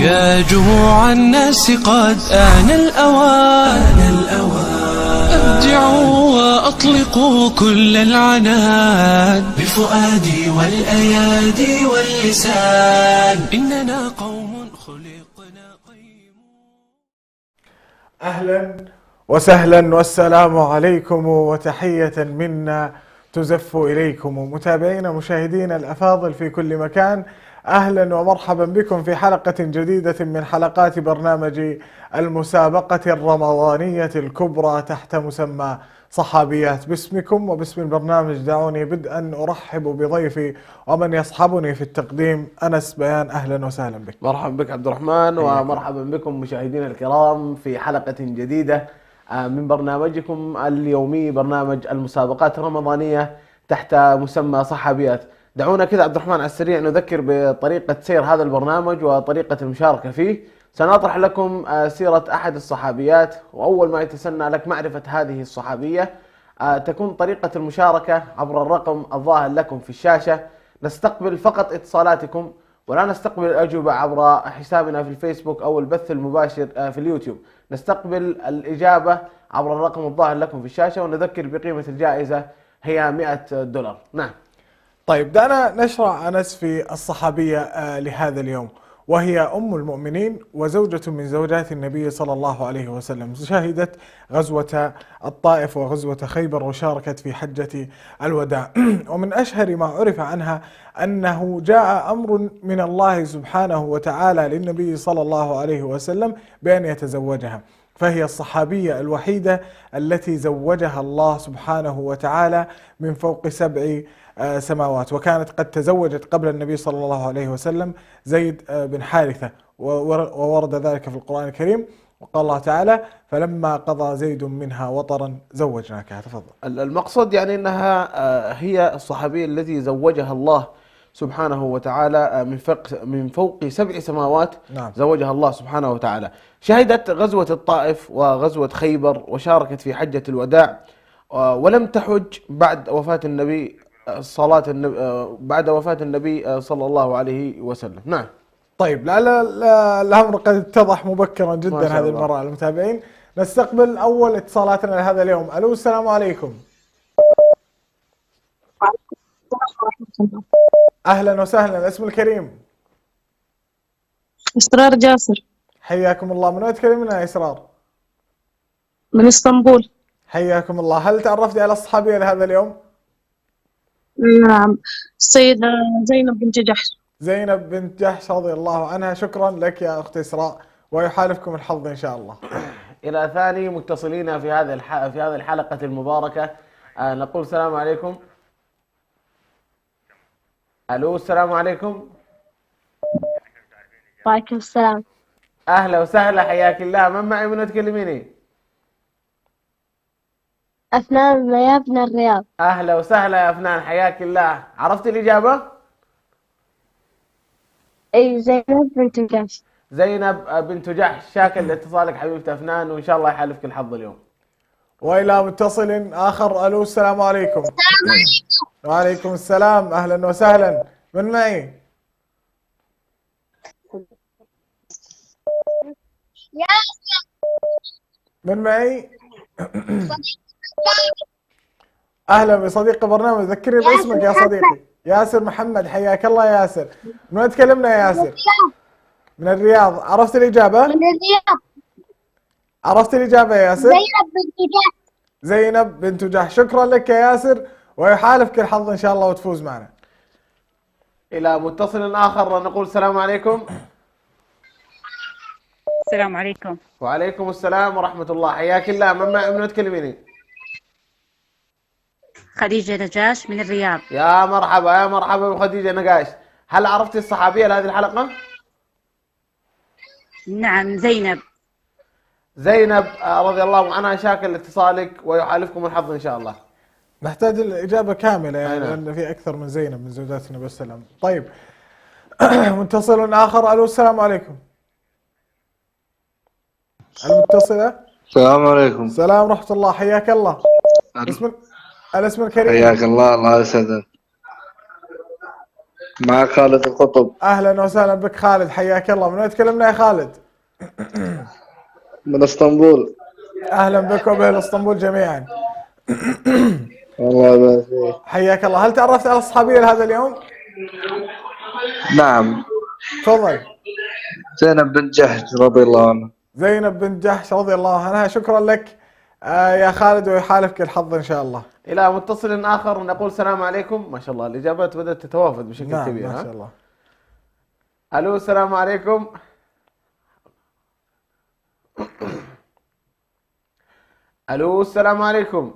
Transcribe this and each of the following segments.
يا جموع الناس قد آن الأوان أبدعوا وأطلقوا كل العنان بفؤادي والأيادي واللسان إننا قوم خلقنا قيم. أهلا وسهلا والسلام عليكم وتحية منا تزف إليكم متابعينا مشاهدينا الأفاضل في كل مكان. أهلا ومرحبا بكم في حلقة جديدة من حلقات برنامج المسابقة الرمضانية الكبرى تحت مسمى صحابيات. باسمكم وباسم البرنامج دعوني بدءا أرحب بضيفي ومن يصحبني في التقديم أنس بيان. أهلا وسهلا بك. مرحبا بك عبد الرحمن، ومرحبا بكم مشاهدينا الكرام في حلقة جديدة من برنامجكم اليومي، برنامج المسابقات الرمضانية تحت مسمى صحابيات. دعونا كذا عبد الرحمن على السريع نذكر بطريقة سير هذا البرنامج وطريقة المشاركة فيه. سنطرح لكم سيرة أحد الصحابيات، وأول ما يتسنى لك معرفة هذه الصحابية تكون طريقة المشاركة عبر الرقم الظاهر لكم في الشاشة. نستقبل فقط اتصالاتكم ولا نستقبل الأجوبة عبر حسابنا في الفيسبوك أو البث المباشر في اليوتيوب. نستقبل الإجابة عبر الرقم الظاهر لكم في الشاشة، ونذكر بقيمة الجائزة هي $100. نعم. طيب دعنا نشرع أنس في الصحابية لهذا اليوم، وهي أم المؤمنين وزوجة من زوجات النبي صلى الله عليه وسلم. شهدت غزوة الطائف وغزوة خيبر وشاركت في حجة الوداع. ومن أشهر ما عرف عنها أنه جاء أمر من الله سبحانه وتعالى للنبي صلى الله عليه وسلم بأن يتزوجها، فهي الصحابية الوحيدة التي زوجها الله سبحانه وتعالى من فوق 7 سماوات. وكانت قد تزوجت قبل النبي صلى الله عليه وسلم زيد بن حارثة، وورد ذلك في القرآن الكريم، وقال الله تعالى: فلما قضى زيد منها وطرا زوجناكها. تفضل. المقصد يعني أنها هي الصحابية التي زوجها الله سبحانه وتعالى من فوق 7 سماوات. نعم. زوجها الله سبحانه وتعالى. شهدت غزوة الطائف وغزوة خيبر وشاركت في حجة الوداع، ولم تحج بعد وفاة النبي بعد وفاة النبي صلى الله عليه وسلم. نعم. طيب لعل الأمر قد اتضح مبكرا جدا هذه المرة على المتابعين. نستقبل أول اتصالاتنا لهذا اليوم. ألو، السلام عليكم. أهلا وسهلا. الاسم الكريم؟ إسرار جاسر. حياكم الله. من وين تكلمنا يا إسرار؟ من اسطنبول. حياكم الله. هل تعرفتي على الصحابية لهذا اليوم؟ نعم، السيدة زينب بنت جحش. زينب بنت جحش رضي الله عنها. شكرا لك يا أخت إسراء، ويحالفكم الحظ إن شاء الله. إلى ثاني متصلين في هذه الحلقة المباركة. نقول السلام عليكم. ألو، السلام عليكم. وعليكم السلام. أهلا وسهلا، حياك الله. من معي؟ من تكلميني؟ أفنان مياب من الرياض. أهلا وسهلا يا أفنان، حياك الله. عرفت الإجابة؟ أي، زينب بنت جحش. زينب بنت جحش. شاكر لاتصالك حبيبتي أفنان، وإن شاء الله يحالفك الحظ اليوم. وإلى متصل آخر. ألو، السلام عليكم. وعليكم السلام. أهلا وسهلا. من معي؟ من معي؟ أهلا بصديق برنامج. ذكرني باسمك يا صديقي. ياسر محمد. حياك الله يا ياسر. من وين تكلمنا يا ياسر؟ من الرياض. عرفت الإجابة؟ من الرياض. عرفت الإجابة يا ياسر؟ زينب بنت جحش. زينب بنت جحش. شكرا لك يا ياسر، ويحالفك الحظ إن شاء الله وتفوز معنا. إلى متصل آخر نقول السلام عليكم. السلام عليكم. وعليكم السلام ورحمة الله. حياك الله. من تكلميني؟ خديجة نجاش من الرياض. يا مرحبا يا مرحبا بخديجة نقاش. هل عرفتي الصحابية لهذه الحلقة؟ نعم، زينب. زينب رضي الله عنها. شاكر لاتصالك، ويحالفكم الحظ إن شاء الله. نحتاج الإجابة كاملة يعني، نعم. لأن في أكثر من زينب من زوجات النبي صلى الله عليه وسلم. طيب متصل آخر. ألو، السلام عليكم. المتصلة. السلام عليكم. السلام ورحمة الله. حياك الله. الاسم الكريم؟ حياك الله. الله يسعدك. مع خالد القطب اهلا وسهلا بك خالد، حياك الله. من وين تكلمنا يا خالد؟ من اسطنبول. اهلا بك وباهل اسطنبول جميعا. الله يبارك فيك. حياك الله. هل تعرفت على الصحابيه لهذا اليوم؟ نعم، تفضل. زينب بنت جحش رضي الله عنها. زينب بنت جحش رضي الله عنها. شكرا لك يا خالد، ويحالفك الحظ ان شاء الله. الى متصل اخر نقول السلام عليكم. ما شاء الله الاجابات بدات تتوافد بشكل نعم كبير. ما شاء الله. الو السلام عليكم. الو السلام عليكم.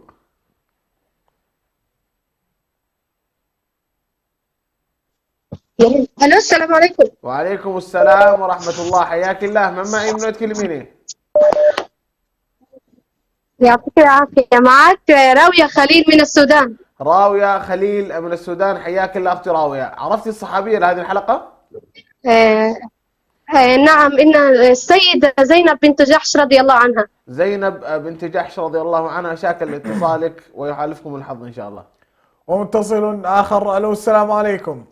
الو السلام عليكم. وعليكم السلام ورحمة الله، حياك الله. من معي من تكلميني؟ يعطيك العافية. معك راوية خليل من السودان. راوية خليل من السودان، حياك الله أختي راوية. عرفتي الصحابية لهذه الحلقة؟ نعم، إن السيدة زينب بنت جحش رضي الله عنها. زينب بنت جحش رضي الله عنها. شاكر لاتصالك ويحالفكم الحظ إن شاء الله. ومتصل اخر. الو السلام عليكم.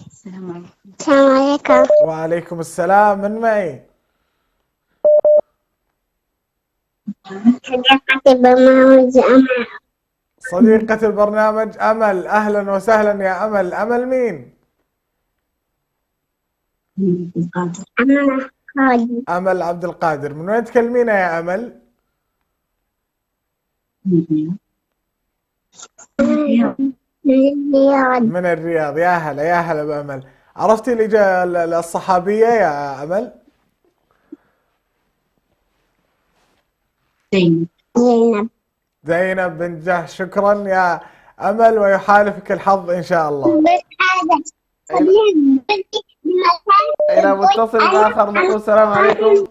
السلام عليكم. السلام عليكم. وعليكم السلام. من معي؟ صديقة البرنامج أمل. صديقة البرنامج أمل. أهلا وسهلا يا أمل. أمل مين؟ أمل خالد. أمل عبد القادر. من وين تكلمينا يا أمل؟ الرياض. من الرياض. يا هلا يا هلا بأمل. عرفتي الصحابية يا أمل؟ زينب. زينب. زينب بنت جحش. شكرا يا أمل، ويحالفك الحظ إن شاء الله. إلى متصل آخر نقول السلام عليكم.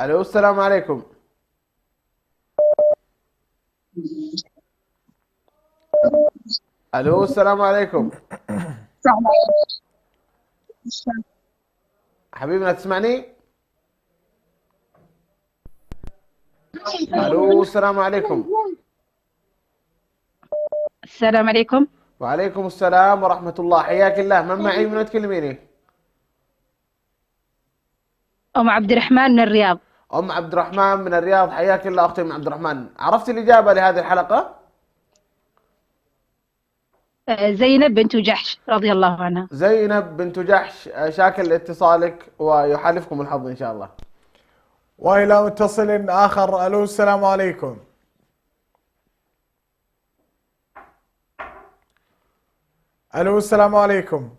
ألو السلام عليكم. ألو السلام عليكم. حبيبنا تسمعني؟ ألو السلام عليكم. السلام عليكم. وعليكم السلام ورحمة الله، حياك الله. من معي من تكلميني؟ أم عبد الرحمن من الرياض. أم عبد الرحمن من الرياض، حياك الله أختي أم عبد الرحمن. عرفتي الإجابة لهذه الحلقة؟ زينب بنت جحش رضي الله عنها. زينب بنت جحش. شاكر لاتصالك ويحالفكم الحظ إن شاء الله. وإلى متصل آخر. ألو السلام عليكم. ألو السلام عليكم.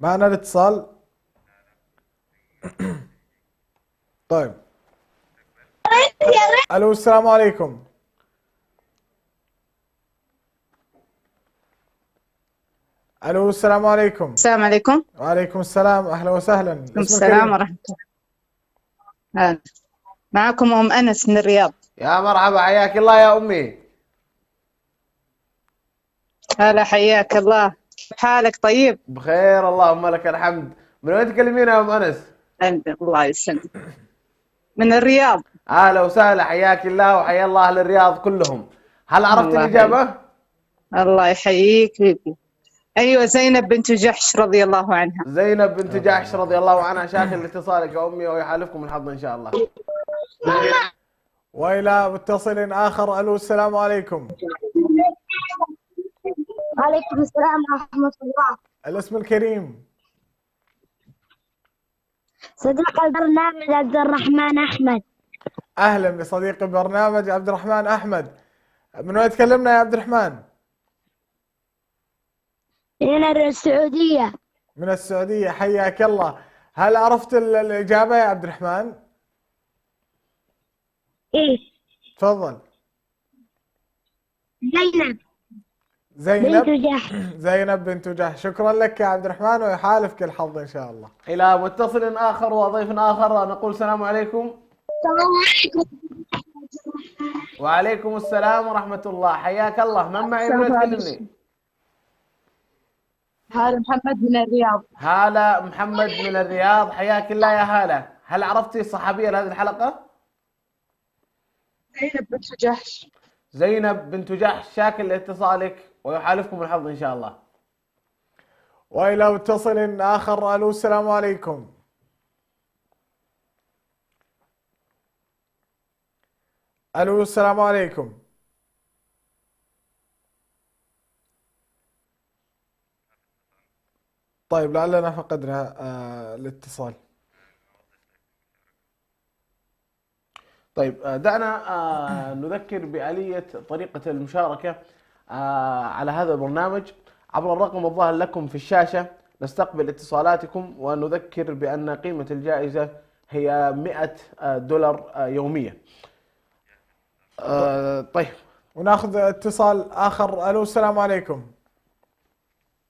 معنا الاتصال. طيب. ألو السلام عليكم. ألو السلام عليكم. السلام عليكم. وعليكم السلام. أهلا وسهلا. اسم السلام الكريم؟ ورحمة الله. معكم أم أنس من الرياض. يا مرحبا، حياك الله يا أمي. هلا حياك الله، كيف حالك؟ طيب بخير اللهم لك الحمد. من وين تكلمين يا أم أنس؟ الله يسلمك. من الرياض. أهلا وسهلا، حياك الله وحيا الله أهل الرياض كلهم. هل عرفت الله الإجابة؟ الله يحييك بيبي. أيوة، زينب بنت جحش رضي الله عنها. زينب بنت جحش رضي الله عنها. شاكر لاتصالك يا أمي ويحالفكم الحظ إن شاء الله. وإلى متصل آخر. ألو السلام عليكم. وعليكم السلام ورحمة الله. الاسم الكريم؟ صديق البرنامج عبد الرحمن أحمد. أهلا بصديق البرنامج عبد الرحمن أحمد. من وين تكلمنا يا عبد الرحمن؟ من السعودية. من السعودية. حياك الله. هل عرفت الإجابة يا عبد الرحمن؟ إيه. تفضل. زينب بنت جحش. زينب بنت جحش. شكرا لك يا عبد الرحمن، ويحالفك الحظ إن شاء الله. إلى متصل آخر وضيف آخر نقول السلام عليكم. السلام عليكم. وعليكم السلام ورحمة الله، حياك الله. من معي من تكلمني؟ هلا محمد من الرياض. هالة محمد من الرياض، حياك الله يا هالة. هل عرفتي الصحابية لهذه الحلقة؟ زينب بنت جحش. زينب بنت جحش، شاكر لاتصالك ويحالفكم الحظ إن شاء الله. وإلى متصل آخر. ألو السلام عليكم. ألو السلام عليكم. طيب لعلنا فقدنا الاتصال. طيب دعنا نذكر بآلية طريقة المشاركة على هذا البرنامج عبر الرقم الظاهر لكم في الشاشة. نستقبل اتصالاتكم ونذكر بأن قيمة الجائزة هي $100 يوميا. طيب وناخذ اتصال آخر. ألو السلام عليكم.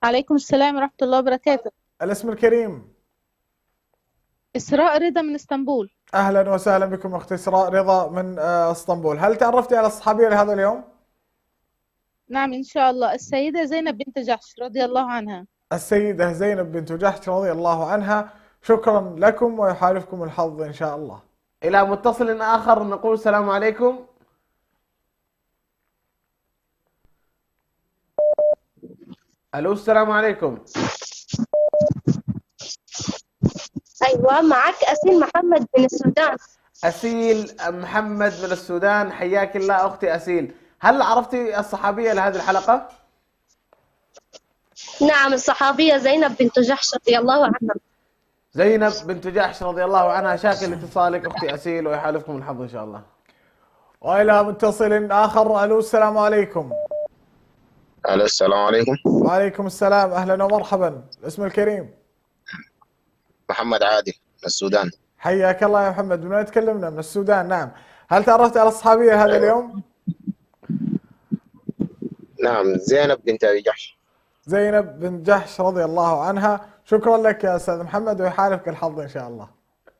عليكم السلام ورحمة الله وبركاته. الاسم الكريم. إسراء رضا من اسطنبول. أهلا وسهلا بكم أختي إسراء رضا من اسطنبول. هل تعرفتي على الصحابية لهذا اليوم؟ نعم إن شاء الله، السيدة زينب بنت جحش رضي الله عنها. السيدة زينب بنت جحش رضي الله عنها. شكرا لكم ويحالفكم الحظ إن شاء الله. إلى متصل آخر نقول السلام عليكم. ألو السلام عليكم. أيوة معك أسيل محمد من السودان. أسيل محمد من السودان، حياك الله أختي أسيل. هل عرفتي الصحابية لهذه الحلقة؟ نعم الصحابية زينب بنت جحش رضي الله عنها. زينب بنت جحش رضي الله عنها، شاكر لاتصالك أختي أسيل ويحالفكم الحظ إن شاء الله. وإلى متصل آخر. ألو السلام عليكم. الو السلام عليكم. وعليكم السلام. أهلا ومرحبا. الاسم الكريم. محمد عادل من السودان. حياك الله يا محمد. من وين تكلمنا؟ من السودان. نعم. هل تعرفت على الصحابية هذا اليوم؟ نعم زينب بنت ابي جحش. زينب بنت جحش رضي الله عنها. شكرا لك يا أستاذ محمد ويحالفك الحظ إن شاء الله.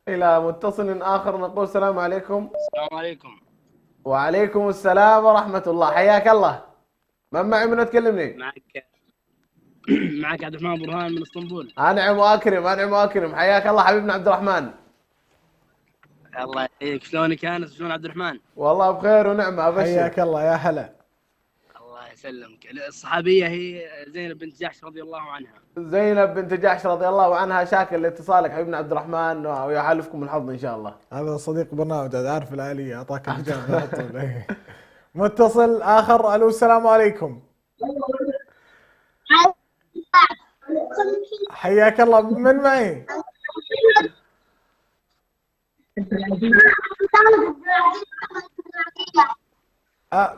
إلى متصل آخر نقول السلام عليكم. السلام عليكم. وعليكم السلام ورحمة الله، حياك الله. من معي من تكلمني؟ معك عبد الرحمن برهان من اسطنبول. أنعم وأكرم أنعم وأكرم، حياك الله حبيبنا عبد الرحمن. الله يحييك، شلونك أنس؟ شلون عبد الرحمن؟ والله بخير ونعمة أبشر. حياك الله يا هلا. الله يسلمك. الصحابية هي زينب بنت جحش رضي الله عنها. زينب بنت جحش رضي الله عنها، شاكر لاتصالك حبيبنا عبد الرحمن ويحالفكم الحظ إن شاء الله. هذا صديق برنامج، عارف الآلية، أعطاك الإجابة على طول. متصل آخر. ألو السلام عليكم. حياك الله. من معي؟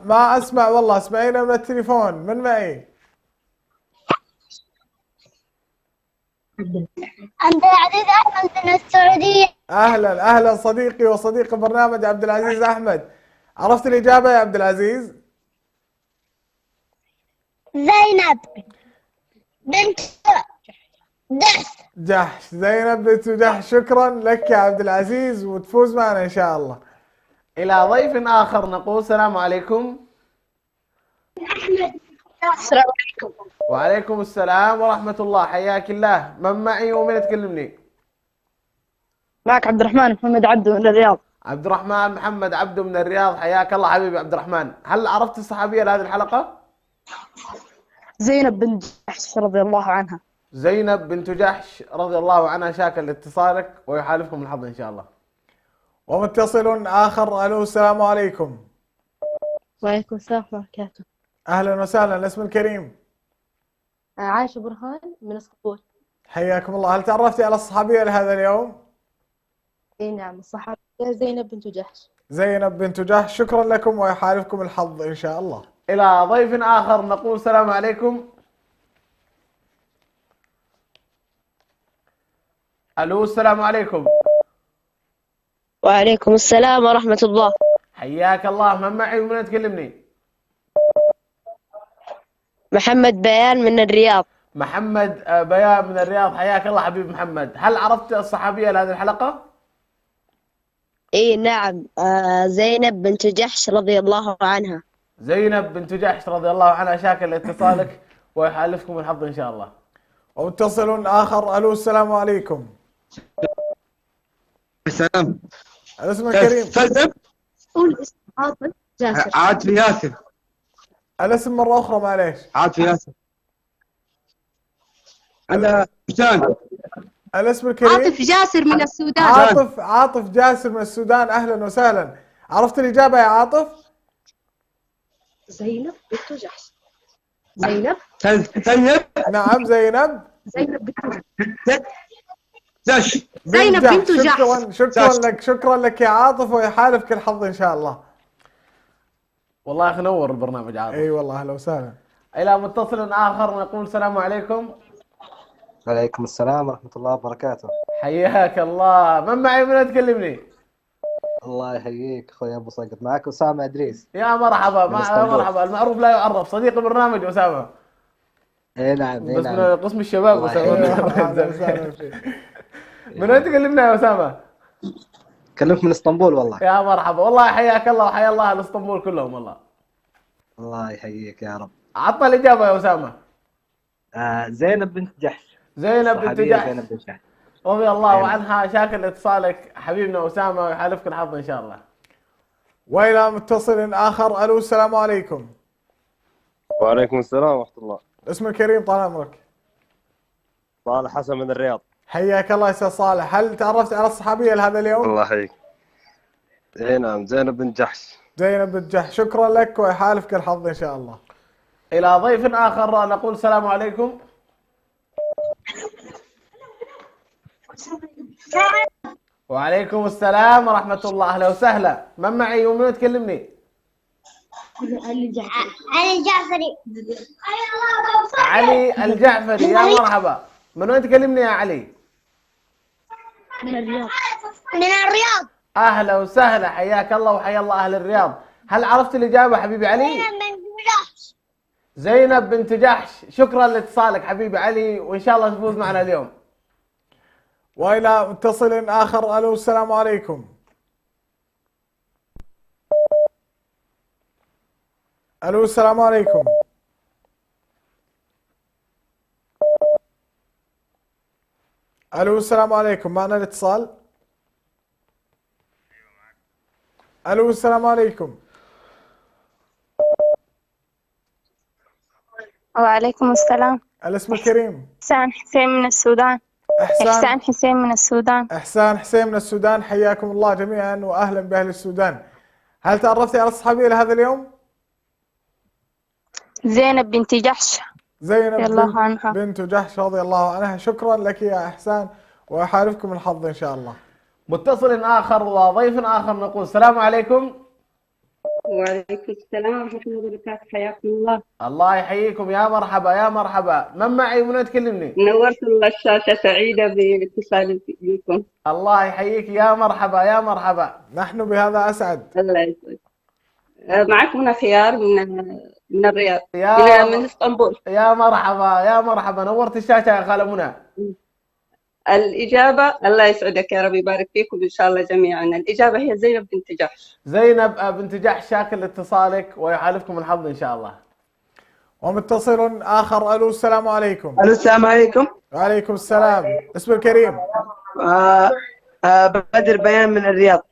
ما أسمع والله، اسمعينا من التليفون. من معي؟ عبد العزيز أحمد من السعودية. أهلا أهلا صديقي وصديق البرنامج عبد العزيز أحمد. عرفت الإجابة يا عبد العزيز؟ زينب بنت جحش. زينب بنت جحش. شكرا لك يا عبد العزيز وتفوز معنا إن شاء الله. إلى ضيف آخر نقول السلام عليكم. السلام عليكم. وعليكم السلام ورحمة الله، حياك الله. من معي ومن تكلمني؟ معك عبد الرحمن محمد عبده من الرياض. عبد الرحمن محمد عبده من الرياض، حياك الله حبيبي عبد الرحمن. هل عرفت الصحابية لهذه الحلقة؟ زينب بنت جحش رضي الله عنها. زينب بنت جحش رضي الله عنها، شاكر لاتصالك ويحالفكم الحظ إن شاء الله. ومتصل آخر. ألو السلام عليكم. وعليكم السلام ورحمة الله وبركاته. أهلا وسهلا. الاسم الكريم. عائشة برهان من اسطنبول. حياكم الله. هل تعرفتي على الصحابية لهذا اليوم؟ اي نعم الصحابية زينب بنت جحش. زينب بنت جحش. شكرا لكم ويحالفكم الحظ إن شاء الله. إلى ضيف آخر نقول السلام عليكم. ألو السلام عليكم. وعليكم السلام ورحمة الله. حياك الله. من معي ومن تكلمني؟ محمد بيان من الرياض. محمد بيان من الرياض، حياك الله حبيب محمد. هل عرفت الصحابية لهذه الحلقة؟ اي نعم زينب بنت جحش رضي الله عنها. زينب بنت جحش رضي الله عنها، شاكر لاتصالك ويحالفكم الحظ إن شاء الله. ومتصل آخر. ألو السلام عليكم. السلام. الاسم الكريم. قول اسم عاطف جاسر. عاطف ياسر. الاسم مرة أخرى معليش. عاطف ياسر. أنا حسان. الاسم الكريم. عاطف جاسر من السودان. عاطف جاسر من السودان، أهلا وسهلا. عرفت الإجابة يا عاطف؟ زينب بنت جحش. زينب. نعم زينب. زينب بنت جحش. زينب بنت جحش. شكرا لك يا عاطف، ويحالفك الحظ إن شاء الله. والله أخي نور البرنامج عاطف. أي والله أهلا وسهلا. إلى متصل آخر نقول السلام عليكم. وعليكم السلام ورحمة الله وبركاته. حياك الله. من معي من تكلمني؟ الله يحييك اخوي ابو صقر، معك اسامه ادريس. يا مرحبا. مرحبا، المعروف لا يعرف، صديق البرنامج اسامه. اي نعم بس من قسم الشباب اسامه. من وين تكلمنا يا اسامه؟ اكلمك من اسطنبول والله. يا مرحبا، والله حياك الله وحيا الله اهل اسطنبول كلهم والله. الله يحييك يا رب. عطنا الاجابه يا اسامه. زينب بنت جحش. زينب بنت جحش. زينب بنت جحش رضي الله عنها. شاكر لاتصالك حبيبنا اسامه، ويحالفك الحظ ان شاء الله. والى متصل اخر. الو السلام عليكم. وعليكم السلام ورحمه الله. اسم الكريم طال عمرك. صالح حسن من الرياض. حياك الله يا استاذ صالح. هل تعرفت على الصحابيه لهذا اليوم؟ الله يحييك. اي نعم زينب بنت جحش. زينب بنت جحش. شكرا لك ويحالفك الحظ ان شاء الله. الى ضيف اخر نقول السلام عليكم. وعليكم السلام ورحمة الله. أهلا وسهلا. من معي ومن وين تكلمني؟ علي الجعفري. علي الجعفري. يا مرحبا. من وين تكلمني يا علي؟ من الرياض. من الرياض. أهلا وسهلا، حياك الله وحيا الله أهل الرياض. هل عرفت الإجابة حبيبي علي؟ زينب بنت جحش. زينب بنت جحش. شكرا لاتصالك حبيبي علي، وإن شاء الله تفوز معنا اليوم. والى متصل اخر. الو السلام عليكم. الو السلام عليكم. الو السلام عليكم. معنا الاتصال. الو السلام عليكم. وعليكم السلام. الاسم الكريم. إحسان حسين من السودان. إحسان حسين من السودان. إحسان حسين من السودان. حياكم الله جميعا وأهلا بأهل السودان. هل تعرفتي على الصحابية لهذا اليوم؟ زينب بنت جحش. زينب رضي الله عنها. بنت جحش رضي الله عنها. شكرا لك يا إحسان، ويحالفكم الحظ إن شاء الله. متصل آخر وضيف آخر نقول السلام عليكم. وعليكم السلام ورحمة الله وبركاته. حياكم الله. الله يحييكم. يا مرحبا يا مرحبا. من معي ومن تكلمني؟ نورت الله الشاشة، سعيدة بالاتصال بكم. الله يحييك. يا مرحبا يا مرحبا. نحن بهذا أسعد. الله يسعدك. معك منى خيار من الرياض. من اسطنبول. يا مرحبا يا مرحبا. نورت الشاشة يا خالة منى. الإجابة الله يسعدك يا رب، يبارك فيكم إن شاء الله جميعا. الإجابة هي زينب بنت جحش. زينب بنت جحش. شاكر لاتصالك ويحالفكم الحظ إن شاء الله. ومتصل آخر. ألو السلام عليكم. ألو السلام عليكم. وعليكم السلام. اسم الكريم. بدر بيان من الرياض.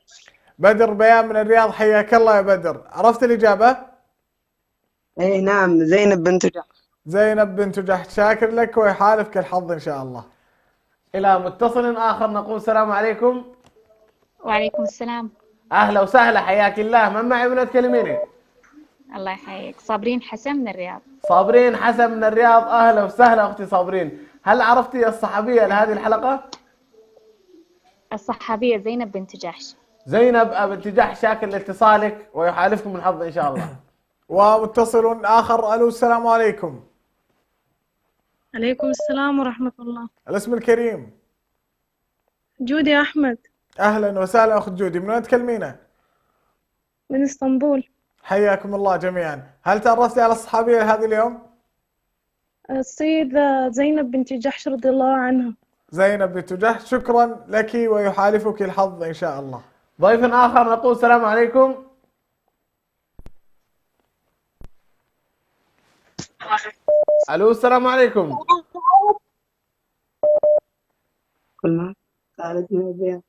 بدر بيان من الرياض. حياك الله يا بدر. عرفت الإجابة؟ اي نعم زينب بنت جحش. زينب بنت جحش. شاكر لك ويحالفك الحظ إن شاء الله. إلى متصل آخر نقول السلام عليكم. وعليكم السلام. أهلا وسهلا، حياك الله. من معي من تكلميني؟ الله يحييك. صابرين حسن من الرياض. صابرين حسن من الرياض. أهلا وسهلا أختي صابرين. هل عرفتي الصحابية لهذه الحلقة؟ الصحابية زينب بنت جحش. زينب بنت جحش. شاكر لاتصالك ويحالفكم الحظ إن شاء الله. ومتصل آخر. ألو السلام عليكم. عليكم السلام ورحمة الله. الاسم الكريم. جودي أحمد. أهلا وسهلا أخت جودي. من وين تكلمينا؟ من اسطنبول. حياكم الله جميعا. هل تعرفتي على الصحابية هذا اليوم؟ السيدة زينب بنت جحش رضي الله عنها. زينب بنت جحش. شكرا لك ويحالفك الحظ إن شاء الله. ضيف آخر نقول السلام عليكم. الو السلام عليكم. كل ما خالد من الرياض.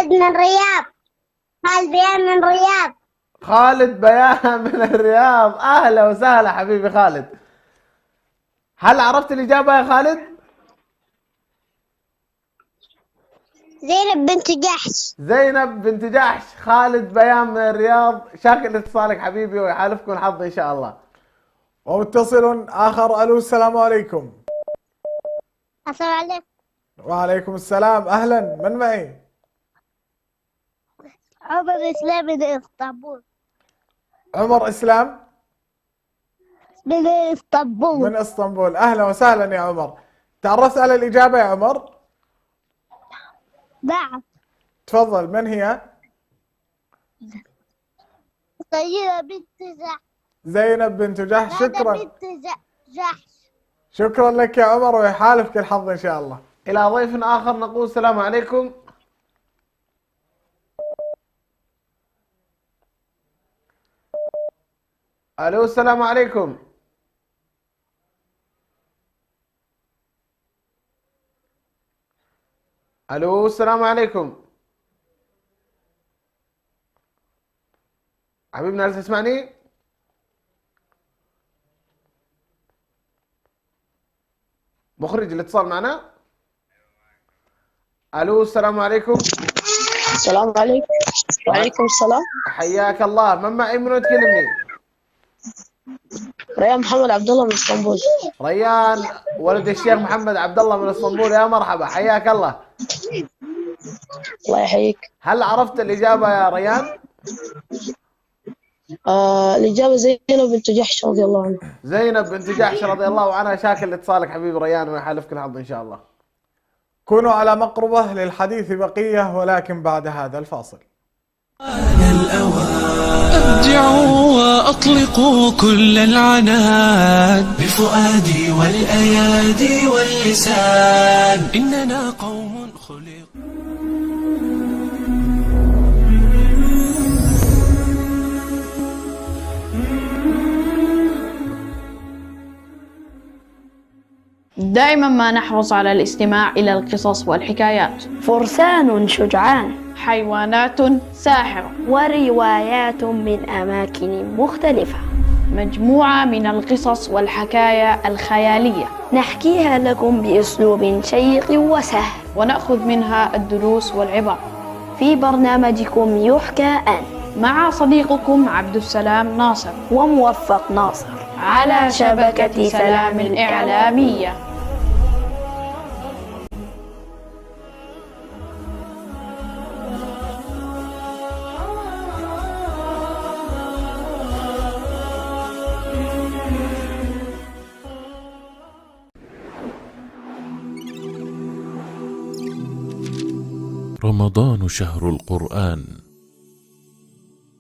من الرياض. خالد بيان من الرياض. خالد بيان من الرياض. أهلا وسهلا حبيبي خالد. هل عرفت الإجابة يا خالد؟ زينب بنت جحش. زينب بنت جحش. خالد بيان من الرياض. شاكر لاتصالك حبيبي ويحالفكم الحظ إن شاء الله. ومتصل آخر. ألو السلام عليكم. السلام عليكم. وعليكم السلام. أهلا، من معي؟ عمر إسلام من اسطنبول. عمر إسلام من اسطنبول. من اسطنبول. أهلا وسهلا يا عمر. تعرفت على الإجابة يا عمر؟ نعم. تفضل، من هي؟ زينب بنت جحش. زينب بنت جحش. شكرا. بنت جحش. شكرا لك يا عمر ويحالفك الحظ إن شاء الله. إلى ضيف آخر نقول السلام عليكم. ألو السلام عليكم. ألو السلام عليكم. حبيبنا هل تسمعني؟ مخرج الاتصال معنا. ألو السلام عليكم. السلام عليكم. وعليكم السلام. حياك الله. من معي؟ من تكلمني؟ ريان محمد عبد الله من اسطنبول. ريان ولد الشيخ محمد عبد الله من اسطنبول. يا مرحبا، حياك الله. الله يحييك. هل عرفت الإجابة يا ريان؟ الإجابة زينب بنت جحش رضي الله عنها. زينب بنت جحش رضي الله عنها. شاكر لاتصالك حبيبي ريان ويحالفك الحظ إن شاء الله. كونوا على مقربة للحديث بقية ولكن بعد هذا الفاصل. أبدعوا وأطلقوا كل العناد بفؤادي والأيادي واللسان إننا قوم خلق. دائما ما نحرص على الاستماع إلى القصص والحكايات. فرسان شجعان، حيوانات ساحرة، وروايات من أماكن مختلفة. مجموعة من القصص والحكايا الخيالية نحكيها لكم بأسلوب شيق وسهل، ونأخذ منها الدروس والعبر في برنامجكم يحكى أن، مع صديقكم عبد السلام ناصر وموفق ناصر على شبكة سلام الإعلامية. رمضان شهر القرآن،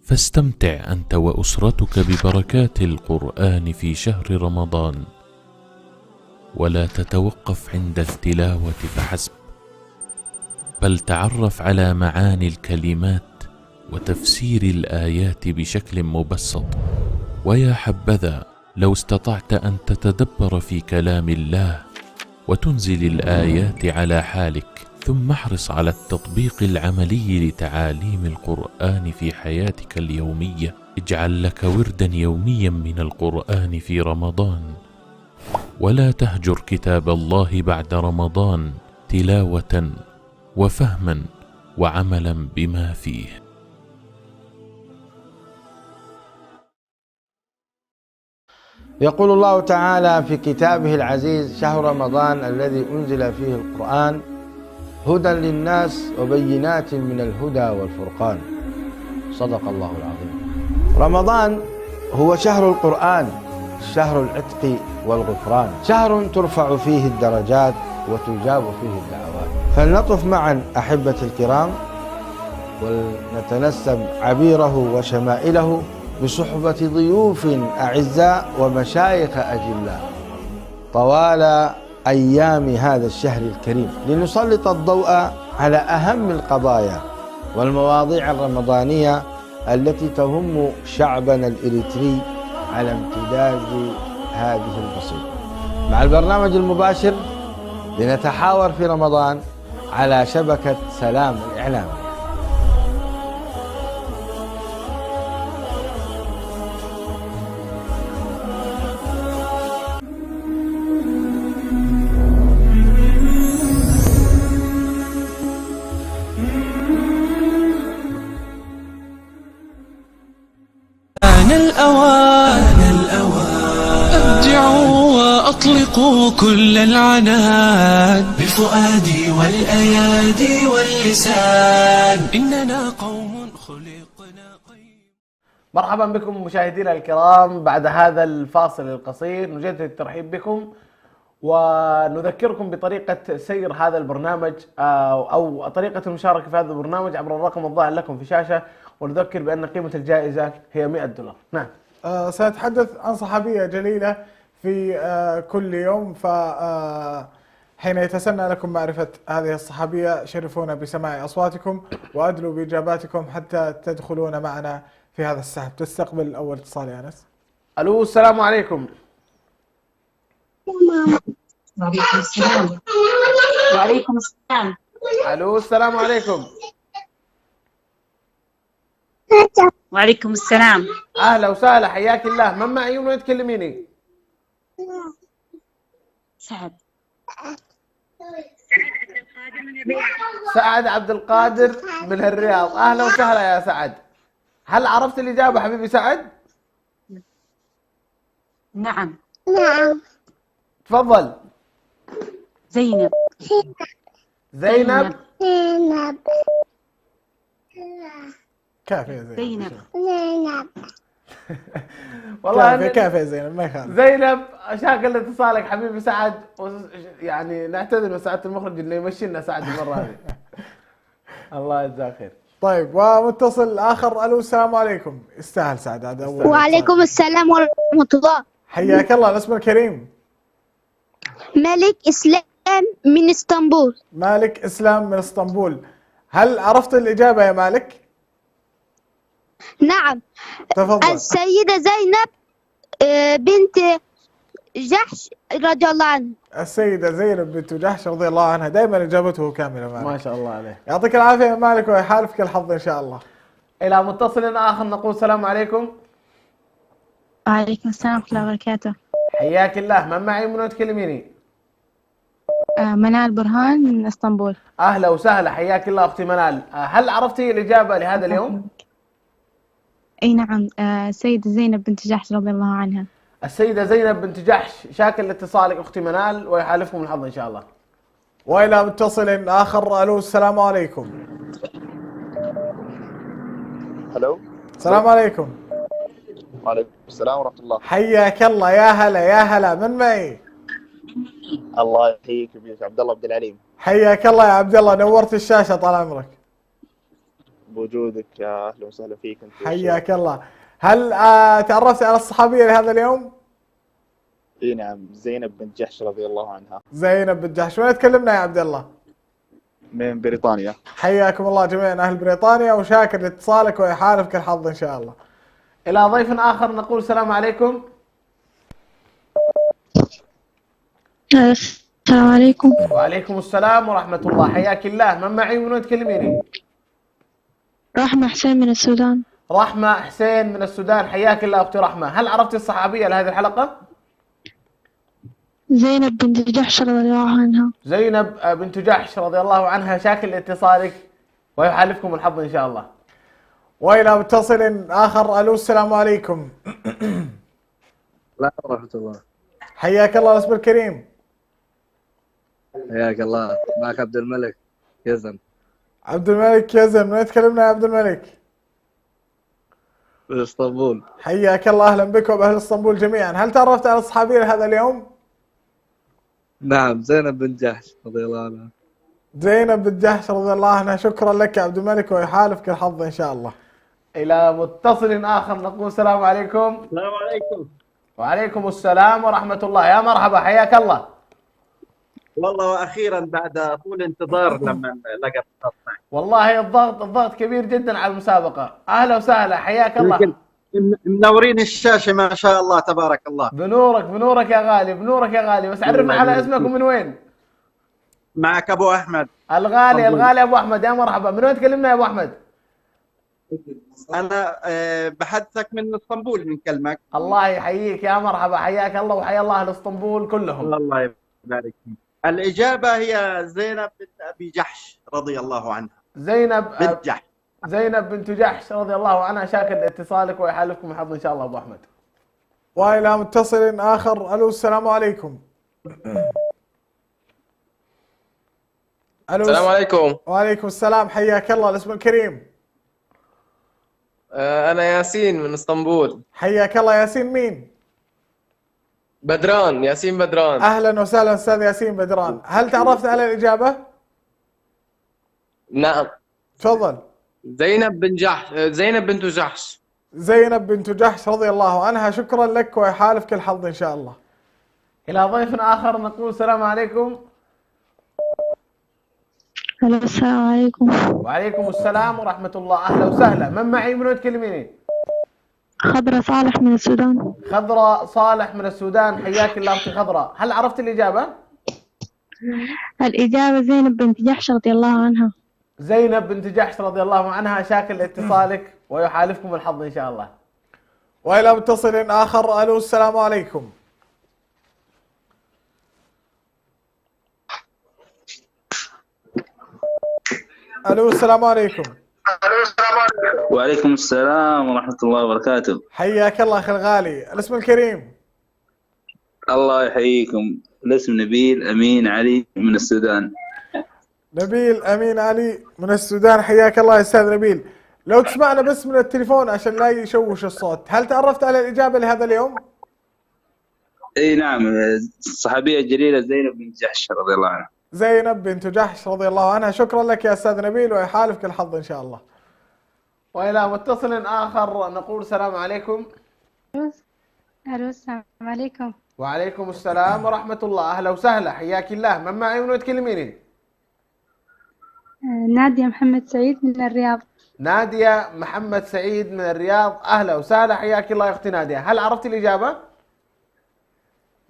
فاستمتع أنت وأسرتك ببركات القرآن في شهر رمضان، ولا تتوقف عند التلاوة فحسب، بل تعرف على معاني الكلمات وتفسير الآيات بشكل مبسط. ويا حبذا لو استطعت أن تتدبر في كلام الله وتنزل الآيات على حالك، ثم احرص على التطبيق العملي لتعاليم القرآن في حياتك اليومية. اجعل لك وردا يوميا من القرآن في رمضان، ولا تهجر كتاب الله بعد رمضان تلاوة وفهما وعملا بما فيه. يقول الله تعالى في كتابه العزيز: شهر رمضان الذي أنزل فيه القرآن هدى للناس وبينات من الهدى والفرقان. صدق الله العظيم. رمضان هو شهر القرآن، شهر العتق والغفران، شهر ترفع فيه الدرجات وتجاب فيه الدعوات. فلنطف معا أحبة الكرام ولنتنسم عبيره وشمائله بصحبة ضيوف أعزاء ومشايخ أجلاء طوال أيام هذا الشهر الكريم، لنسلط الضوء على أهم القضايا والمواضيع الرمضانية التي تهم شعبنا الإريتري على امتداد هذه البسيطة. مع البرنامج المباشر لنتحاور في رمضان على شبكة سلام الإعلام. آن الأوان أبدعوا وأطلقوا كل العناد بفؤادي والأيادي واللسان إننا قوم خلقنا. مرحبا بكم مشاهدينا الكرام. بعد هذا الفاصل القصير نجدد الترحيب بكم ونذكركم بطريقة سير هذا البرنامج أو طريقة المشاركة في هذا البرنامج عبر الرقم الظاهر لكم في الشاشة، ونذكر بأن قيمة الجائزة هي $100. نعم. سنتحدث عن صحابية جليلة في كل يوم، حين يتسنى لكم معرفة هذه الصحابية شرفونا بسماع أصواتكم وأدلوا بإجاباتكم حتى تدخلون معنا في هذا السحب. تستقبل أول اتصال يا أنس. ألو، السلام عليكم. وعليكم السلام. وعليكم السلام. ألو، السلام عليكم. وعليكم السلام. أهلا وسهلا، حياك الله. من معي ومن تكلميني؟ سعد. سعد عبد القادر من الرياض. أهلا وسهلا يا سعد. هل عرفت الإجابة حبيبي سعد؟ نعم. تفضل. زينب. زينب. كافية زينب. زينب. والله كافية زينب، ما يخالف. زينب، شاكر اتصالك حبيبي سعد، يعني نعتذر من سعادة المخرج انه يمشي لنا سعد المرة هذه. الله يجزاه خير. طيب، ومتصل آخر. ألو، السلام عليكم. يستاهل سعد هذا أول. وعليكم السلام ورحمة الله. حياك الله. الاسم الكريم؟ مالك إسلام من اسطنبول. مالك إسلام من اسطنبول. هل عرفت الإجابة يا مالك؟ نعم. تفضل. السيدة زينب بنت جحش رضي الله عنها. السيدة زينب بنت جحش رضي الله عنها. دائما إجابته كاملة مالك. ما شاء الله عليه. يعطيك العافية يا مالك ويحالفك الحظ إن شاء الله. إلى متصل آخر نقول السلام عليكم. وعليكم السلام ورحمة الله وبركاته. حياك الله. من معي ومن تكلميني؟ منال برهان من اسطنبول. أهلا وسهلا، حياك الله أختي منال. هل عرفتي الإجابة لهذا اليوم؟ أي نعم. السيدة زينب بنت جحش رضي الله عنها. السيدة زينب بنت جحش. شاكر لاتصالك أختي منال ويحالفكم الحظ إن شاء الله. وإلى متصل آخر. ألو، السلام عليكم. الو، السلام عليكم. وعليكم السلام ورحمة الله. حياك الله. يا هلا يا هلا. من معي؟ الله يحييك يا عبد الله عبد العليم. حياك الله يا عبد الله، نورت الشاشة طال عمرك. بوجودك، يا أهلا وسهلا فيك أنت. حياك الله. هل تعرفت على الصحابية لهذا اليوم؟ اي نعم، زينب بنت جحش رضي الله عنها. زينب بنت جحش. وين تكلمنا يا عبد الله؟ من بريطانيا. حياكم الله جميعا أهل بريطانيا، وشاكر لاتصالك ويحالفك الحظ إن شاء الله. إلى ضيف آخر نقول السلام عليكم. السلام عليكم. وعليكم السلام ورحمة الله. حياك الله. من معي ومن تكلميني؟ رحمة حسين من السودان. رحمة حسين من السودان. حياك الله أختي رحمة. هل عرفت الصحابية لهذه الحلقة؟ زينب بنت جحش رضي الله عنها. زينب بنت جحش رضي الله عنها. شاكر لاتصالك ويحالفكم الحظ إن شاء الله. وإلى متصل آخر. ألو، السلام عليكم. لا ورحمة الله. حياك الله. الاسم الكريم؟ حياك الله. معك عبد الملك يزن. عبد الملك يزن. من تكلمنا يا عبد الملك؟ من اسطنبول. حياك الله. أهلا بك وبأهل اسطنبول جميعا. هل تعرفت على الصحابية هذا اليوم؟ نعم، زينب بنت جحش رضي الله عنها. زينب بنت جحش رضي الله عنها. شكرا لك يا عبد الملك ويحالفك الحظ إن شاء الله. إلى متصل آخر نقول السلام عليكم. السلام عليكم. وعليكم السلام ورحمة الله. يا مرحبا، حياك الله. والله واخيرا بعد طول انتظار لما لقيت الخط معك. والله الضغط كبير جدا على المسابقة. أهلا وسهلا، حياك الله. منورين الشاشة ما شاء الله تبارك الله. بنورك يا غالي، بنورك يا غالي. بس عرفنا على اسمك ومن وين؟ معك أبو أحمد. الغالي أبو أحمد. يا مرحبا. من وين تكلمنا يا أبو أحمد؟ أنا بحدثك من اسطنبول من كلمك. الله يحييك، يا مرحبا، حياك الله وحيا الله أهل اسطنبول كلهم. الله يبارك فيك. الإجابة هي زينب بنت أبي جحش رضي الله عنها. زينب بنت جحش. زينب بنت جحش رضي الله عنها، شاكر لاتصالك ويحالفكم الحظ ان شاء الله ابو احمد. والى متصل اخر. الو السلام عليكم. الو السلام عليكم. وعليكم السلام، حياك الله. الاسم الكريم؟ أنا ياسين من اسطنبول. حياك الله ياسين. مين؟ بدران، ياسين بدران. اهلا وسهلا استاذ ياسين بدران، هل تعرفت على الاجابه؟ نعم. تفضل. زينب بن جحش، زينب بنت جحش. زينب بنت جحش رضي الله عنها، شكرا لك ويحالفك الحظ ان شاء الله. الى ضيف اخر نقول السلام عليكم. الو السلام عليكم. وعليكم السلام ورحمة الله، أهلا وسهلا. من معي؟ من وين تكلميني؟ خضرة صالح من السودان. خضرة صالح من السودان، حياك الله أختي خضرة. هل عرفت الإجابة؟ الإجابة زينب بنت جحش رضي الله عنها. زينب بنت جحش رضي الله عنها، شاكر لاتصالك ويحالفكم الحظ إن شاء الله. وإلى متصل آخر. ألو السلام عليكم. الو السلام عليكم. وعليكم السلام ورحمة الله وبركاته. حياك الله اخي الغالي، الاسم الكريم؟ الله يحييكم، الاسم نبيل أمين علي من السودان. نبيل أمين علي من السودان، حياك الله يا استاذ نبيل. لو تسمعنا بس من التليفون عشان لا يشوش الصوت، هل تعرفت على الإجابة لهذا اليوم؟ اي نعم، الصحابية الجليلة زينب بنت جحش رضي الله عنها. زينب بنت جحش رضي الله عنها، شكرا لك يا استاذ نبيل ويحالفك الحظ ان شاء الله. والى متصل اخر نقول السلام عليكم. الو السلام عليكم. وعليكم السلام ورحمة الله، اهلا وسهلا، حياك الله. من معي ومن تكلميني؟ نادية محمد سعيد من الرياض. نادية محمد سعيد من الرياض، اهلا وسهلا، حياك الله يا اختي نادية. هل عرفتي الإجابة؟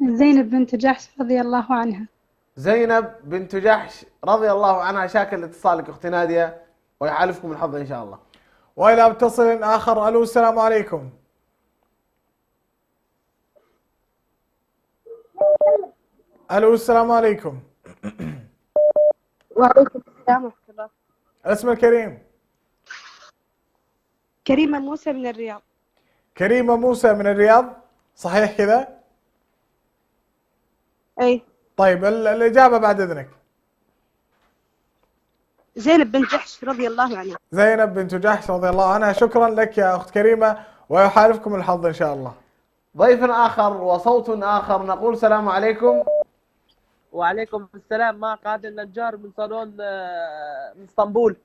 زينب بنت جحش رضي الله عنها. زينب بنت جحش رضي الله عنها، شاكر لاتصالك اختي نادية ويحالفكم الحظ ان شاء الله. والى متصل اخر. الو السلام عليكم. الو السلام عليكم. وعليكم السلام ورحمة الله. الاسم الكريم؟ كريمة موسى من الرياض. كريمة موسى من الرياض، صحيح كذا؟ اي. طيب الإجابة بعد إذنك. زينب بنت جحش رضي الله عنها. زينب بنت جحش رضي الله عنها، شكرا لك يا أخت كريمة ويحالفكم الحظ إن شاء الله. ضيف آخر وصوت آخر نقول السلام عليكم. وعليكم السلام، معك عادل النجار من صالون من اسطنبول.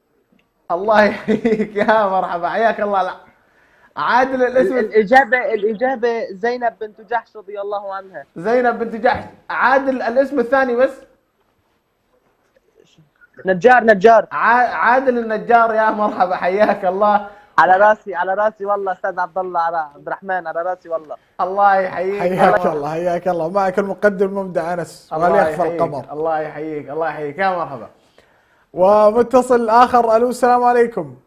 الله يحييك، يا مرحبا، حياك الله. لا عادل الاسم. الإجابة زينب بنت جحش رضي الله عنها. زينب بنت جحش. عادل الاسم الثاني بس. نجار. عادل النجار، يا مرحبا، حياك الله. على راسي والله استاذ عبد الله، على عبد الرحمن، على راسي والله. الله يحييك. حياك الله، حياك الله. معك المقدم المبدع انس وهل يخفى القمر. الله يحييك، الله يحييك، يا مرحبا. ومتصل اخر. الو السلام عليكم.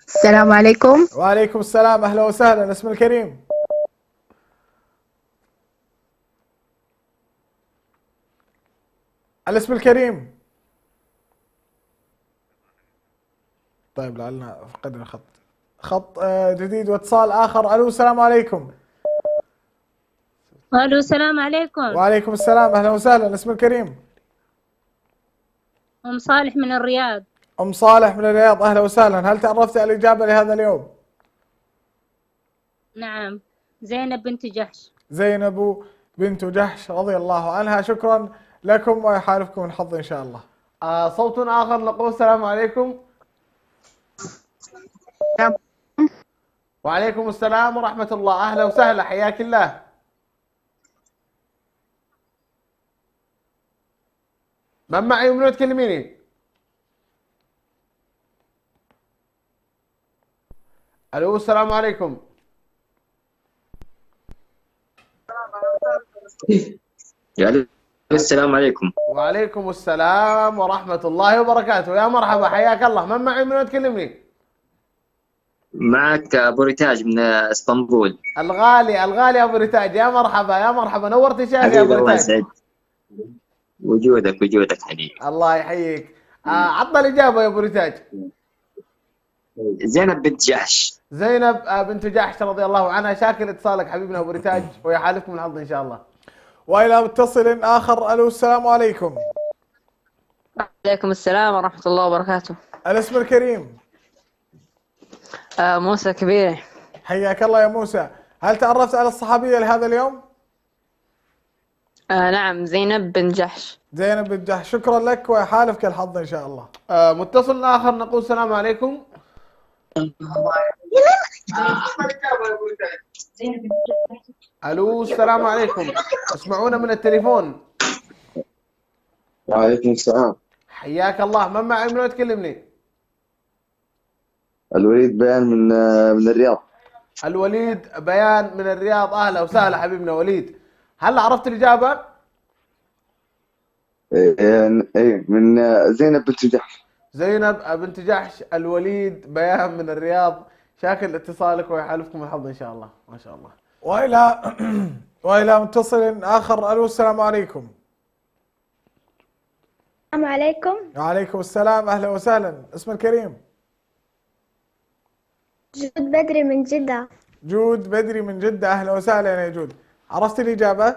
السلام عليكم. وعليكم السلام، اهلا وسهلا. الاسم الكريم؟ الاسم الكريم؟ طيب لعلنا فقدنا خط جديد واتصال اخر. الو السلام عليكم. الو السلام عليكم. وعليكم السلام، اهلا وسهلا. الاسم الكريم؟ ام صالح من الرياض. ام صالح من الرياض، اهلا وسهلا. هل تعرفت على الاجابه لهذا اليوم؟ نعم، زينب بنت جحش. زينب بنت جحش رضي الله عنها، شكرا لكم ويحالفكم الحظ ان شاء الله. صوت اخر نقول السلام عليكم. وعليكم السلام ورحمة الله، أهلا وسهلا، حياك الله. من معي ومن تكلميني؟ ألو السلام عليكم. السلام عليكم. وعليكم السلام ورحمة الله وبركاته، يا مرحبا، حياك الله. من معي ومن تكلمني؟ معك أبو ريتاج من اسطنبول. الغالي أبو ريتاج، يا مرحبا، يا مرحبا، نورت شاشة يا أبو ريتاج. الله يسعد وجودك حبيبي. الله يحييك. عطنا الإجابة يا أبو رتاج. زينب بنت جحش. زينب بنت جحش رضي الله عنها. شاكر اتصالك حبيبنا أبو رتاج ويحالفكم الحظ إن شاء الله. وإلى متصل آخر. ألو السلام عليكم. وعليكم السلام ورحمة الله وبركاته. الاسم الكريم؟ موسى كبيري. حياك الله يا موسى. هل تعرفت على الصحابية لهذا اليوم؟ نعم، زينب بن جحش. زينب بن جحش. شكرا لك ويحالفك الحظ إن شاء الله. متصل آخر نقول السلام عليكم. الو السلام عليكم. اسمعونا من التليفون. وعليكم السلام. حياك الله. من معي من تكلمني؟ الوليد بيان من الرياض. الوليد بيان من الرياض. اهلا وسهلا حبيبنا وليد. هل عرفت الإجابة؟ ايه من زينب بنت جحش. زينب بنت جحش. الوليد بيان من الرياض. شاكر اتصالك ويحالفكم الحظ ان شاء الله. ما شاء الله. وإلى متصل آخر. ألو السلام عليكم. السلام عليكم. وعليكم السلام. أهلا وسهلا. اسم الكريم؟ جود بدري من جدة. جود بدري من جدة. أهلا وسهلا يا جود. عرفت الإجابة؟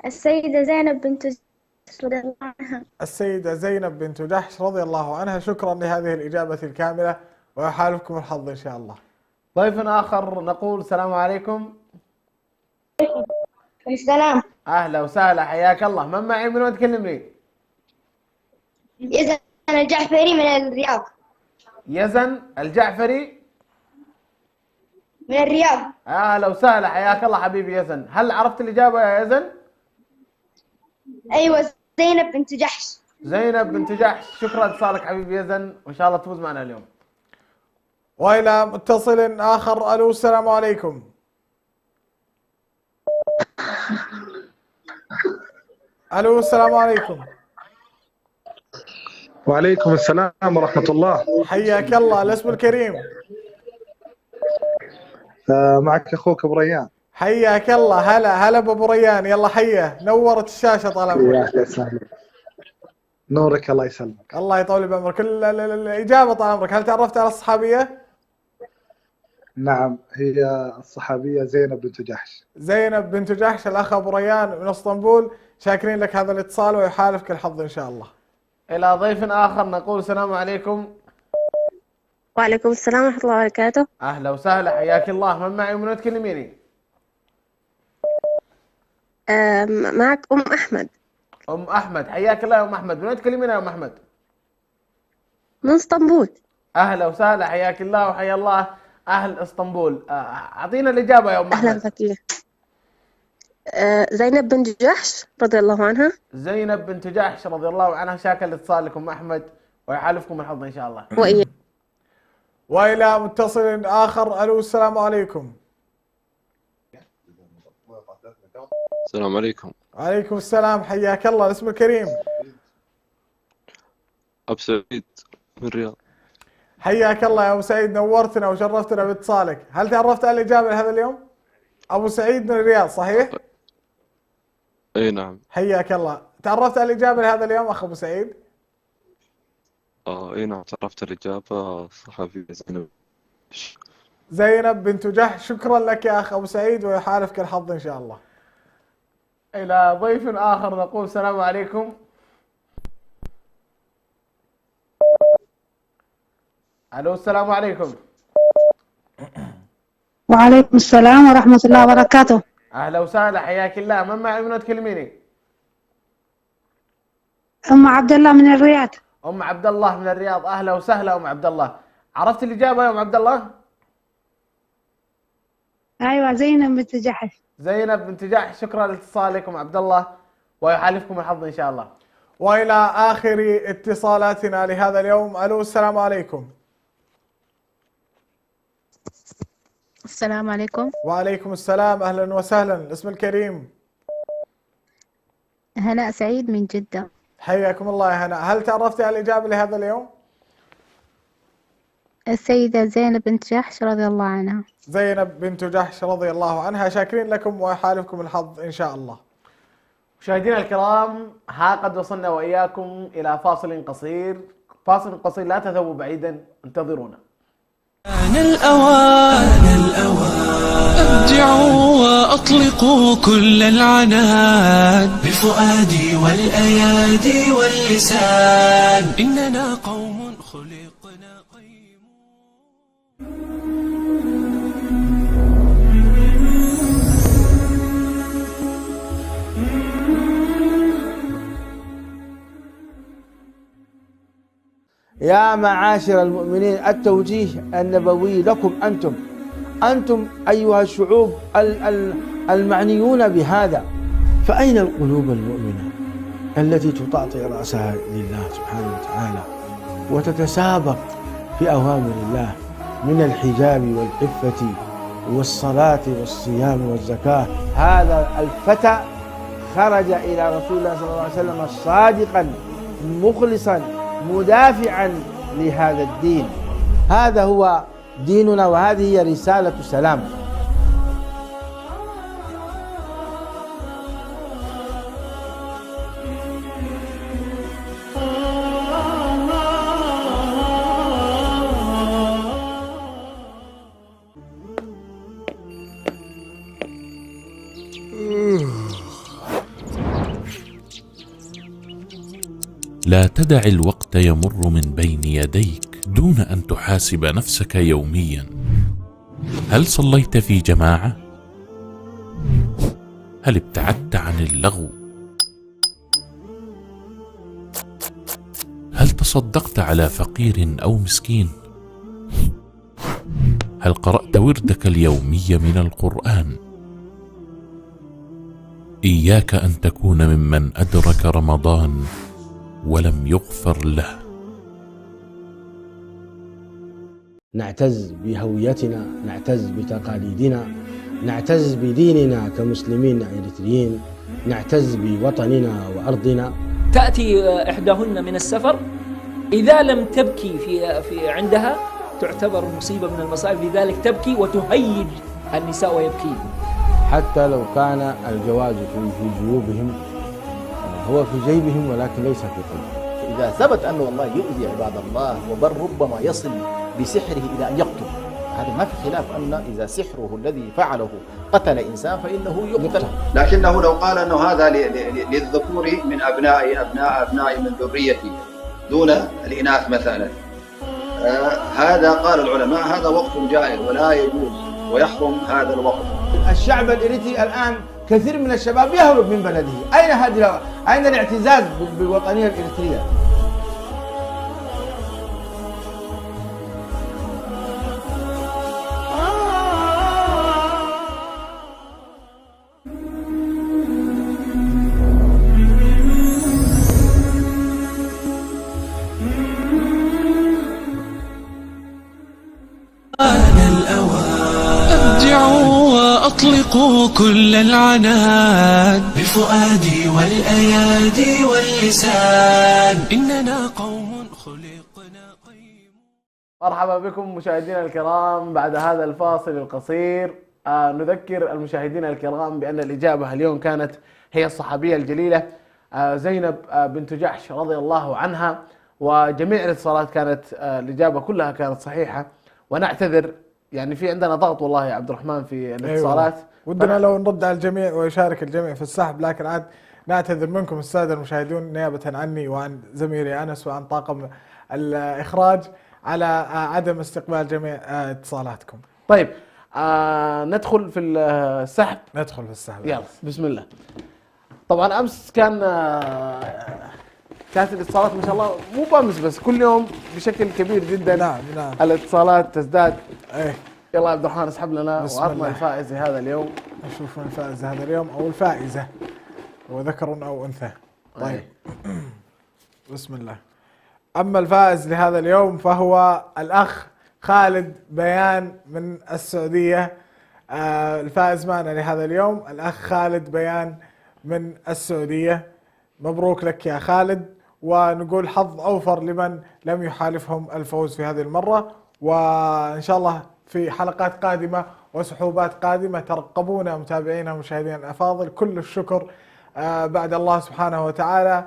السيدة زينب بنت جحش رضي الله عنها. السيدة زينب بنت جحش رضي الله عنها. شكرا لهذه الإجابة الكاملة ويحالفكم الحظ إن شاء الله. ضيف آخر نقول السلام عليكم. السلام. أهلا وسهلا. حياك الله. من معي من وين تكلمني؟ يزن الجعفري من الرياض. يزن الجعفري من الرياض. أهلا وسهلا. حياك الله حبيبي يزن. هل عرفت الإجابة يا يزن؟ أيوة، زينب بنت جحش. زينب بنت جحش. شكرا اتصالك حبيبي يزن وإن شاء الله تفوز معنا اليوم. وإلى متصل آخر. ألو السلام عليكم. ألو السلام عليكم. وعليكم السلام ورحمة الله. حياك الله. الاسم الكريم؟ معك أخوك أبو ريان. حياك الله. هلا أبو ريان. يلا حيه. نورت الشاشة طال عمرك. يا سلام. نورك الله يسلمك. الله يطول بعمرك. الإجابة طال عمرك. هل تعرفت على الصحابية؟ نعم، هي الصحابية زينب بنت جحش. زينب بنت جحش. الأخ أبو ريان من اسطنبول. شاكرين لك هذا الاتصال ويحالفك الحظ إن شاء الله. إلى ضيف آخر نقول السلام عليكم. وعليكم السلام ورحمة الله وبركاته. أهلا وسهلا. حياك الله. من معي ومن تكلميني؟ معك أم أحمد. أم أحمد. حياك الله يا أم أحمد. من وين تكلمينا يا أم أحمد؟ من اسطنبول. أهلا وسهلا. حياك الله وحيا الله أهل اسطنبول. أعطينا الإجابة يا أم أحمد. أهلا فيك. زينب بنت جحش رضي الله عنها. زينب بنت جحش رضي الله عنها. شاكر لاتصالك أم أحمد ويحالفكم الحظ إن شاء الله. وإلى متصل آخر. ألو السلام عليكم. السلام عليكم. وعليكم السلام. حياك الله. الاسم الكريم؟ أبو سعيد من الرياض. حياك الله يا أبو سعيد. نورتنا وشرفتنا باتصالك. هل تعرفت على الإجابة لهذا اليوم؟ أبو سعيد من الرياض صحيح؟ أي نعم. حياك الله. تعرفت على الإجابة لهذا اليوم أخ أبو سعيد؟ أي نعم تعرفت الإجابة. صحابية زينب بنت جحش. شكرا لك يا أخ أبو سعيد ويحالفك الحظ إن شاء الله. إلى ضيف آخر نقول السلام عليكم. ألو السلام عليكم. وعليكم السلام ورحمة الله وبركاته. أهلا وسهلا. حياك الله. من معي من تكلميني؟ أم عبد الله من الرياض. أم عبد الله من الرياض. أهلا وسهلا أم عبد الله. عرفت الإجابة يا أم عبد الله؟ أيوة، زينب بنت جحش. زينب بنت جحش. شكرا لاتصالك أم عبد الله ويحالفكم الحظ إن شاء الله. وإلى آخر اتصالاتنا لهذا اليوم. ألو السلام عليكم. السلام عليكم. وعليكم السلام. أهلا وسهلا. الاسم الكريم؟ هناء سعيد من جدة. حياكم الله يا هناء. هل تعرفتي على الإجابة لهذا اليوم؟ السيدة زينب بنت جحش رضي الله عنها. زينب بنت جحش رضي الله عنها. شاكرين لكم ويحالفكم الحظ إن شاء الله. مشاهدينا الكرام، ها قد وصلنا وإياكم إلى فاصل قصير. فاصل قصير، لا تذهبوا بعيدا، انتظرونا. آن الأوان أبدعوا وأطلقوا كل العنان بفؤادي والأيادي واللسان إننا قوم خلقنا قيم. يا معاشر المؤمنين، التوجيه النبوي لكم أنتم أيها الشعوب المعنيون بهذا. فأين القلوب المؤمنة التي تطأطئ رأسها لله سبحانه وتعالى وتتسابق في أوامر الله من الحجاب والعفة والصلاة والصيام والزكاة؟ هذا الفتى خرج إلى رسول الله صلى الله عليه وسلم صادقا مخلصا مدافعا لهذا الدين. هذا هو ديننا وهذه هي رسالة سلام. لا تدع الوقت يمر من بين يديك دون أن تحاسب نفسك يوميا. هل صليت في جماعة؟ هل ابتعدت عن اللغو؟ هل تصدقت على فقير أو مسكين؟ هل قرأت وردك اليومي من القرآن؟ إياك أن تكون ممن أدرك رمضان ولم يغفر له. نعتز بهويتنا، نعتز بتقاليدنا، نعتز بديننا كمسلمين إريتريين، نعتز بوطننا وأرضنا. تأتي إحداهن من السفر، إذا لم تبكي في عندها تعتبر مصيبة من المصائب، لذلك تبكي وتهيج النساء ويبكين. حتى لو كان الجواز في جيوبهم هو في جيبهم ولكن ليس في قلبهم. إذا ثبت أنه والله يؤذي عباد الله وبل ربما يصل بسحره إلى أن يقتل، هذا ما في خلاف أن إذا سحره الذي فعله قتل إنسان فإنه يقتل. لكنه لو قال أنه هذا للذكور من أبنائي من ذريتي دون الإناث مثلا، هذا قال العلماء هذا وقت جائر ولا يجوز ويحرم هذا الوقت. الشعب الإريتري الآن كثير من الشباب يهرب من بلده. أين الاعتزاز بالوطنية الإريترية؟ أطلقوا كل العنان بفؤادي والأيادي واللسان إننا قوم خلقنا قيم. مرحبا بكم مشاهدينا الكرام بعد هذا الفاصل القصير. نذكر المشاهدين الكرام بأن الإجابة اليوم كانت هي الصحابية الجليلة زينب بنت جحش رضي الله عنها، وجميع الاتصالات كانت الإجابة كلها كانت صحيحة، ونعتذر يعني في عندنا ضغط والله يا عبد الرحمن في الاتصالات. ودنا لو نرد على الجميع ويشارك الجميع في السحب، لكن عاد نعتذر منكم السادة المشاهدون نيابة عني وعن زميلي أنس وعن طاقم الإخراج على عدم استقبال جميع اتصالاتكم. طيب ندخل في السحب. ندخل في السحب، يلا بسم الله. طبعا أمس كانت الاتصالات ما شاء الله مو بامس بس كل يوم بشكل كبير جدا. نعم. الاتصالات تزداد. ايه يلا عبد الرحمن اسحب لنا وعطنا الفائز هذا اليوم. نشوف من الفائز هذا اليوم او الفائزة، وذكر او انثى. طيب بسم الله. اما الفائز لهذا اليوم فهو الاخ خالد بيان من السعودية. الفائز معنا لهذا اليوم الاخ خالد بيان من السعودية. مبروك لك يا خالد، ونقول حظ أوفر لمن لم يحالفهم الفوز في هذه المرة، وإن شاء الله في حلقات قادمة وسحوبات قادمة ترقبونا متابعينا ومشاهدينا الأفاضل. كل الشكر بعد الله سبحانه وتعالى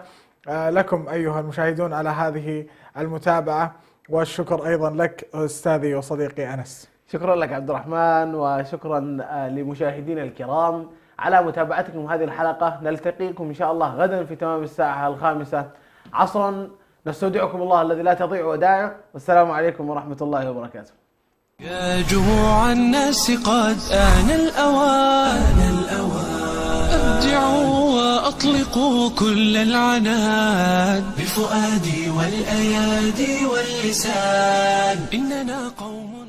لكم أيها المشاهدون على هذه المتابعة، والشكر أيضا لك أستاذي وصديقي أنس. شكرا لك عبد الرحمن، وشكرا لمشاهدينا الكرام على متابعتكم هذه الحلقة. نلتقيكم إن شاء الله غدا في تمام الساعة 5 عصرا. نستودعكم الله الذي لا تضيع ودائعه، والسلام عليكم ورحمة الله وبركاته. يا جموع الناس قد آن الأوان، ارجعوا وأطلقوا كل العناد بفؤادي والأيادي واللسان، إننا قوم